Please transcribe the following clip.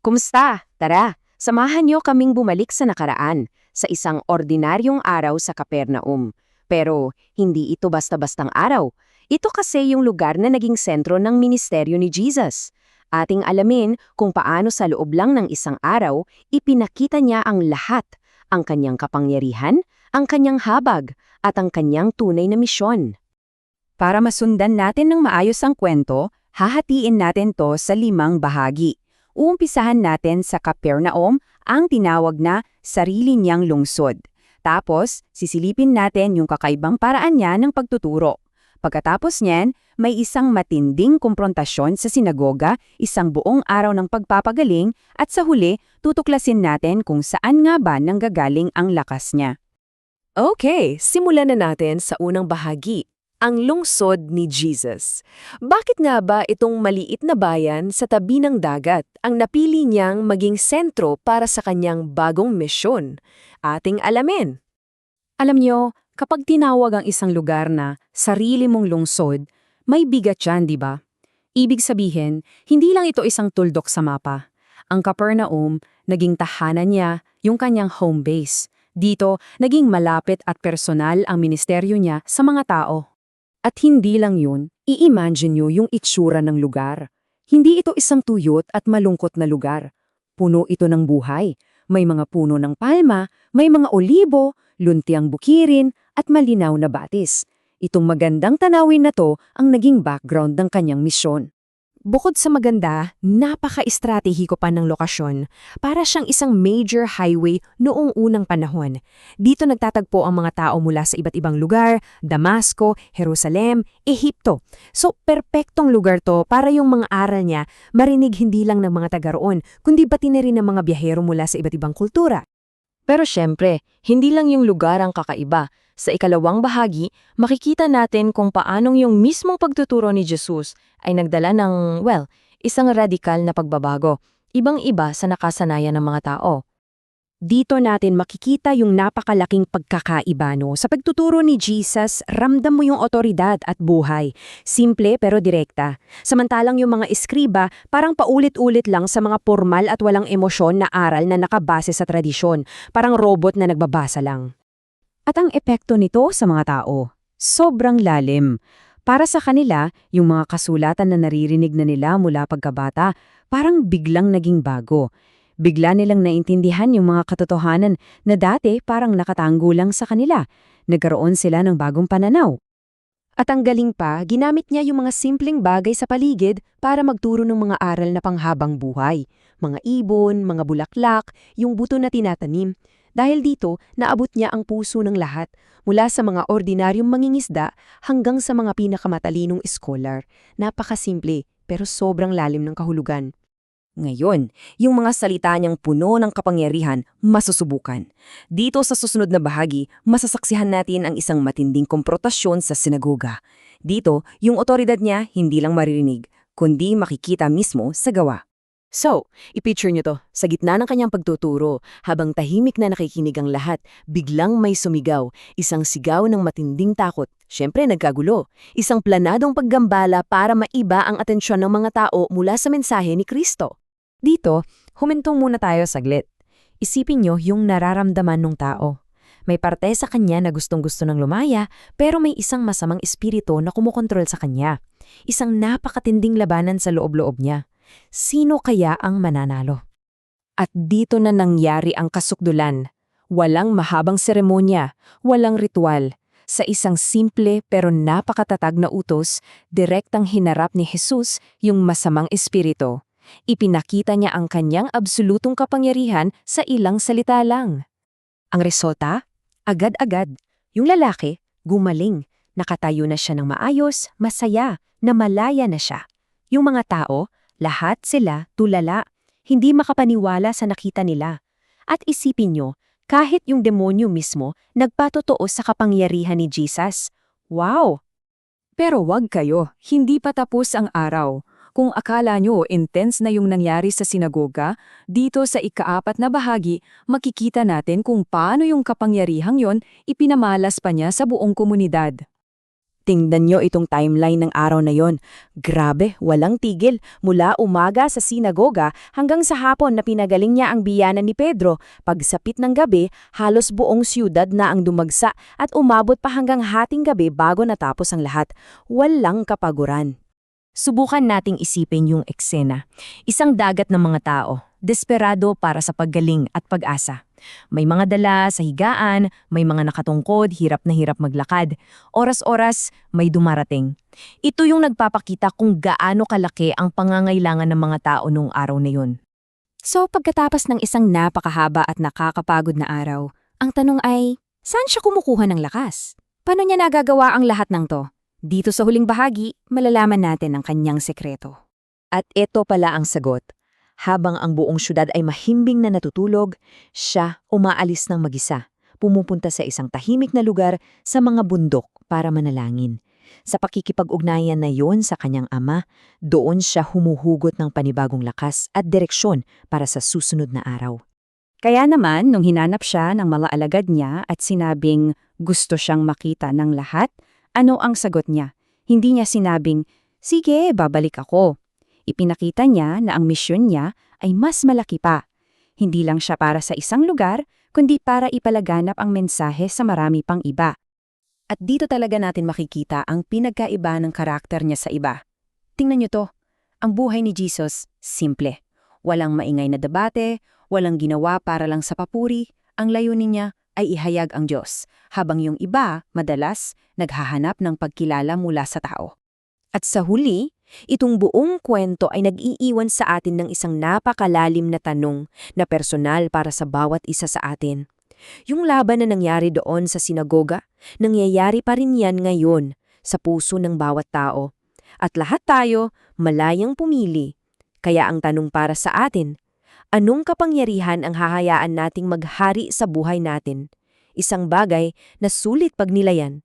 Kumusta? Tara, samahan niyo kaming bumalik sa nakaraan, sa isang ordinaryong araw sa Capernaum. Pero hindi ito basta-bastang araw. Ito kasi yung lugar na naging sentro ng ministeryo ni Jesus. Ating alamin kung paano sa loob lang ng isang araw, ipinakita niya ang lahat, ang kanyang kapangyarihan, ang kanyang habag, at ang kanyang tunay na misyon. Para masundan natin ng maayos ang kwento, hahatiin natin to sa 5 bahagi. Uumpisahan natin sa Capernaum, ang tinawag na sarili niyang lungsod. Tapos, sisilipin natin yung kakaibang paraan niya ng pagtuturo. Pagkatapos niyan, may isang matinding komprontasyon sa sinagoga, isang buong araw ng pagpapagaling, at sa huli, tutuklasin natin kung saan nga ba nanggagaling ang lakas niya. Okay, simulan na natin sa unang bahagi. Ang lungsod ni Jesus. Bakit nga ba itong maliit na bayan sa tabi ng dagat ang napili niyang maging sentro para sa kanyang bagong misyon? Ating alamin. Alam niyo, kapag tinawag ang isang lugar na sarili mong lungsod, may bigat yan, di ba? Ibig sabihin, hindi lang ito isang tuldok sa mapa. Ang Capernaum, naging tahanan niya, yung kanyang home base. Dito, naging malapit at personal ang ministeryo niya sa mga tao. At hindi lang yun, i-imagine nyo yung itsura ng lugar. Hindi ito isang tuyot at malungkot na lugar. Puno ito ng buhay. May mga puno ng palma, may mga olibo, luntiang bukirin, at malinaw na batis. Itong magandang tanawin na to ang naging background ng kanyang misyon. Bukod sa maganda, napaka-estratehiko pa ng lokasyon. Para siyang isang major highway noong unang panahon. Dito nagtatagpo ang mga tao mula sa iba't ibang lugar, Damasco, Jerusalem, Ehipto. So, perpektong lugar to para yung mga aral niya marinig hindi lang ng mga taga roon, kundi pati na rin ng mga biyahero mula sa iba't ibang kultura. Pero syempre, hindi lang yung lugar ang kakaiba. Sa ikalawang bahagi, makikita natin kung paanong yung mismong pagtuturo ni Jesus ay nagdala ng, isang radikal na pagbabago, ibang-iba sa nakasanayan ng mga tao. Dito natin makikita yung napakalaking pagkakaiba, no? Sa pagtuturo ni Jesus, ramdam mo yung otoridad at buhay. Simple pero direkta. Samantalang yung mga eskriba, parang paulit-ulit lang sa mga formal at walang emosyon na aral na nakabase sa tradisyon. Parang robot na nagbabasa lang. At ang epekto nito sa mga tao, sobrang lalim. Para sa kanila, yung mga kasulatan na naririnig na nila mula pagkabata, parang biglang naging bago. Bigla nilang naintindihan yung mga katotohanan na dati parang nakatango lang sa kanila. Nagkaroon sila ng bagong pananaw. At ang galing pa, ginamit niya yung mga simpleng bagay sa paligid para magturo ng mga aral na panghabang buhay. Mga ibon, mga bulaklak, yung buto na tinatanim. Dahil dito, naabot niya ang puso ng lahat, mula sa mga ordinaryong mangingisda hanggang sa mga pinakamatalinong scholar. Napakasimple, pero sobrang lalim ng kahulugan. Ngayon, yung mga salita niyang puno ng kapangyarihan, masusubukan. Dito sa susunod na bahagi, masasaksihan natin ang isang matinding komprontasyon sa sinagoga. Dito, yung otoridad niya hindi lang maririnig, kundi makikita mismo sa gawa. So, i-picture niyo to, sa gitna ng kanyang pagtuturo, habang tahimik na nakikinig ang lahat, biglang may sumigaw, isang sigaw ng matinding takot. Siyempre nagkagulo, isang planadong paggambala para maiba ang atensyon ng mga tao mula sa mensahe ni Kristo. Dito, humintong muna tayo saglit. Isipin niyo yung nararamdaman ng tao. May parte sa kanya na gustong-gusto ng lumaya, pero may isang masamang espiritu na kumokontrol sa kanya. Isang napakatinding labanan sa loob-loob niya. Sino kaya ang mananalo? At dito na nangyari ang kasukdulan. Walang mahabang seremonya, walang ritual. Sa isang simple pero napakatatag na utos, direktang hinarap ni Jesus yung masamang espiritu. Ipinakita niya ang kanyang absolutong kapangyarihan sa ilang salita lang. Ang resulta? Agad-agad. Yung lalaki, gumaling. Nakatayo na siya ng maayos, masaya, na malaya na siya. Yung mga tao, lahat sila tulala, hindi makapaniwala sa nakita nila. At isipin nyo, kahit yung demonyo mismo nagpatotoo sa kapangyarihan ni Jesus. Wow! Pero wag kayo, hindi pa tapos ang araw. Kung akala nyo intense na yung nangyari sa sinagoga, dito sa ika-4 na bahagi, makikita natin kung paano yung kapangyarihang yon ipinamalas pa niya sa buong komunidad. Tingnan nyo itong timeline ng araw na yon. Grabe, walang tigil. Mula umaga sa sinagoga hanggang sa hapon na pinagaling niya ang biyanan ni Pedro. Pagsapit ng gabi, halos buong siyudad na ang dumagsa at umabot pa hanggang hating gabi bago natapos ang lahat. Walang kapaguran. Subukan nating isipin yung eksena. Isang dagat ng mga tao, desperado para sa paggaling at pag-asa. May mga dala sa higaan, may mga nakatungkod, hirap na hirap maglakad. Oras-oras, may dumarating. Ito yung nagpapakita kung gaano kalaki ang pangangailangan ng mga tao noong araw na yun. So pagkatapos ng isang napakahaba at nakakapagod na araw, ang tanong ay, saan siya kumukuha ng lakas? Paano niya nagagawa ang lahat ng to? Dito sa huling bahagi, malalaman natin ang kanyang sekreto. At ito pala ang sagot. Habang ang buong syudad ay mahimbing na natutulog, siya umaalis ng mag-isa, pumupunta sa isang tahimik na lugar sa mga bundok para manalangin. Sa pakikipag-ugnayan na yon sa kanyang ama, doon siya humuhugot ng panibagong lakas at direksyon para sa susunod na araw. Kaya naman, nung hinanap siya ng mga alagad niya at sinabing gusto siyang makita ng lahat, ano ang sagot niya? Hindi niya sinabing, sige, babalik ako. Ipinakita niya na ang misyon niya ay mas malaki pa. Hindi lang siya para sa isang lugar, kundi para ipalaganap ang mensahe sa marami pang iba. At dito talaga natin makikita ang pinagkaiba ng karakter niya sa iba. Tingnan niyo to, ang buhay ni Jesus, simple. Walang maingay na debate, walang ginawa para lang sa papuri, ang layunin niya ay ihayag ang Diyos, habang yung iba, madalas, naghahanap ng pagkilala mula sa tao. At sa huli, itong buong kwento ay nag-iiwan sa atin ng isang napakalalim na tanong na personal para sa bawat isa sa atin. Yung laban na nangyari doon sa sinagoga, nangyayari pa rin yan ngayon sa puso ng bawat tao. At lahat tayo malayang pumili. Kaya ang tanong para sa atin, anong kapangyarihan ang hahayaan nating maghari sa buhay natin? Isang bagay na sulit pagnilayan,